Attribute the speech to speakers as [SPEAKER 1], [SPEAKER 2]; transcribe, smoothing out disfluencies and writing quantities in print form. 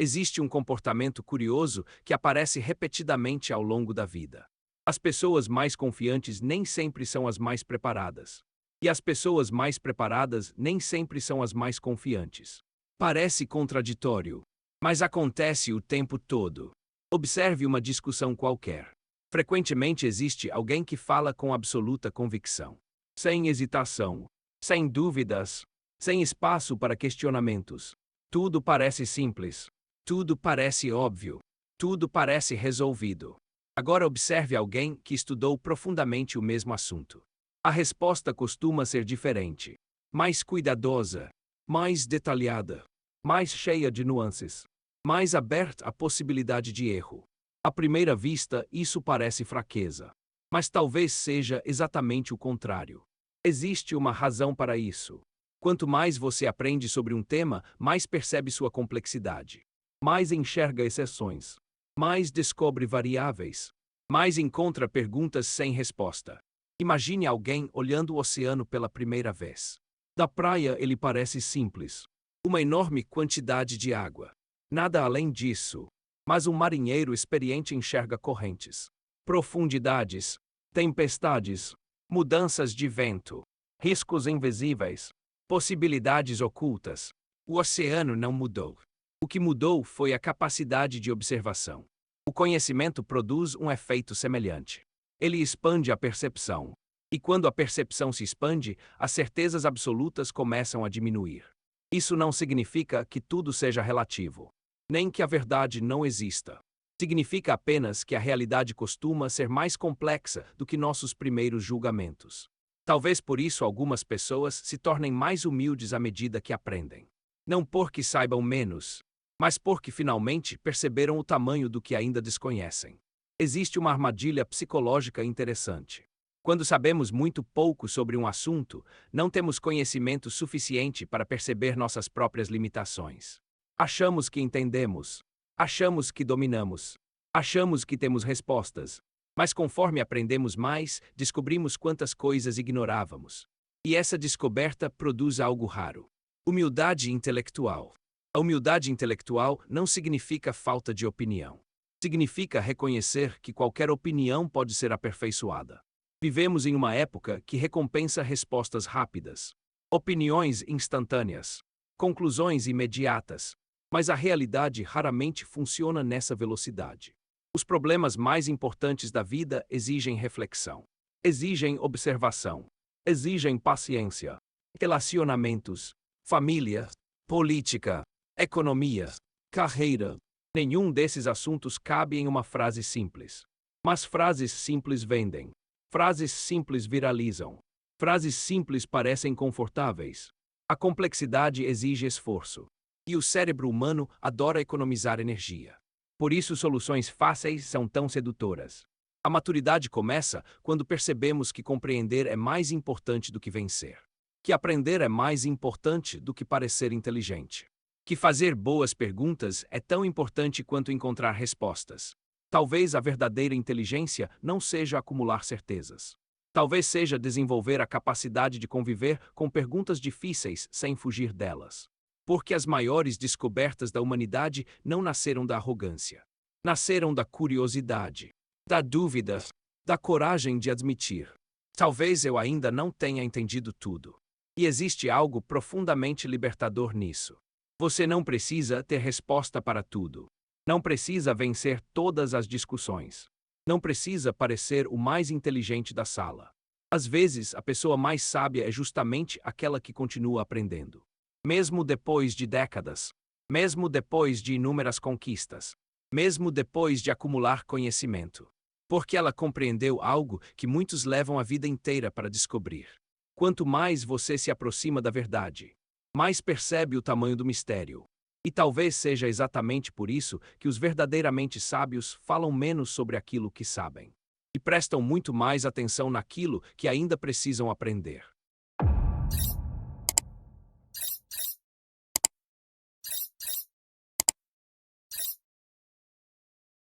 [SPEAKER 1] Existe um comportamento curioso que aparece repetidamente ao longo da vida. As pessoas mais confiantes nem sempre são as mais preparadas. E as pessoas mais preparadas nem sempre são as mais confiantes. Parece contraditório, mas acontece o tempo todo. Observe uma discussão qualquer. Frequentemente existe alguém que fala com absoluta convicção, sem hesitação, sem dúvidas, sem espaço para questionamentos. Tudo parece simples. Tudo parece óbvio. Tudo parece resolvido. Agora observe alguém que estudou profundamente o mesmo assunto. A resposta costuma ser diferente, mais cuidadosa, mais detalhada, mais cheia de nuances, mais aberta à possibilidade de erro. À primeira vista, isso parece fraqueza. Mas talvez seja exatamente o contrário. Existe uma razão para isso. Quanto mais você aprende sobre um tema, mais percebe sua complexidade. Mais enxerga exceções. Mais descobre variáveis. Mais encontra perguntas sem resposta. Imagine alguém olhando o oceano pela primeira vez. Da praia ele parece simples. Uma enorme quantidade de água. Nada além disso. Mas um marinheiro experiente enxerga correntes, profundidades, tempestades, mudanças de vento, riscos invisíveis, possibilidades ocultas. O oceano não mudou. O que mudou foi a capacidade de observação. O conhecimento produz um efeito semelhante. Ele expande a percepção. E quando a percepção se expande, as certezas absolutas começam a diminuir. Isso não significa que tudo seja relativo, nem que a verdade não exista. Significa apenas que a realidade costuma ser mais complexa do que nossos primeiros julgamentos. Talvez por isso algumas pessoas se tornem mais humildes à medida que aprendem. Não porque saibam menos, mas porque finalmente perceberam o tamanho do que ainda desconhecem. Existe uma armadilha psicológica interessante. Quando sabemos muito pouco sobre um assunto, não temos conhecimento suficiente para perceber nossas próprias limitações. Achamos que entendemos, achamos que dominamos, achamos que temos respostas, mas conforme aprendemos mais, descobrimos quantas coisas ignorávamos. E essa descoberta produz algo raro: humildade intelectual. A humildade intelectual não significa falta de opinião. Significa reconhecer que qualquer opinião pode ser aperfeiçoada. Vivemos em uma época que recompensa respostas rápidas, opiniões instantâneas, conclusões imediatas. Mas a realidade raramente funciona nessa velocidade. Os problemas mais importantes da vida exigem reflexão, exigem observação, exigem paciência, relacionamentos, família, política, economia, carreira. Nenhum desses assuntos cabe em uma frase simples. Mas frases simples vendem. Frases simples viralizam. Frases simples parecem confortáveis. A complexidade exige esforço. E o cérebro humano adora economizar energia. Por isso, soluções fáceis são tão sedutoras. A maturidade começa quando percebemos que compreender é mais importante do que vencer. Que aprender é mais importante do que parecer inteligente. Que fazer boas perguntas é tão importante quanto encontrar respostas. Talvez a verdadeira inteligência não seja acumular certezas. Talvez seja desenvolver a capacidade de conviver com perguntas difíceis sem fugir delas. Porque as maiores descobertas da humanidade não nasceram da arrogância. Nasceram da curiosidade, da dúvida, da coragem de admitir: talvez eu ainda não tenha entendido tudo. E existe algo profundamente libertador nisso. Você não precisa ter resposta para tudo. Não precisa vencer todas as discussões. Não precisa parecer o mais inteligente da sala. Às vezes, a pessoa mais sábia é justamente aquela que continua aprendendo. Mesmo depois de décadas, mesmo depois de inúmeras conquistas, mesmo depois de acumular conhecimento. Porque ela compreendeu algo que muitos levam a vida inteira para descobrir. Quanto mais você se aproxima da verdade, mais percebe o tamanho do mistério. E talvez seja exatamente por isso que os verdadeiramente sábios falam menos sobre aquilo que sabem. E prestam muito mais atenção naquilo que ainda precisam aprender.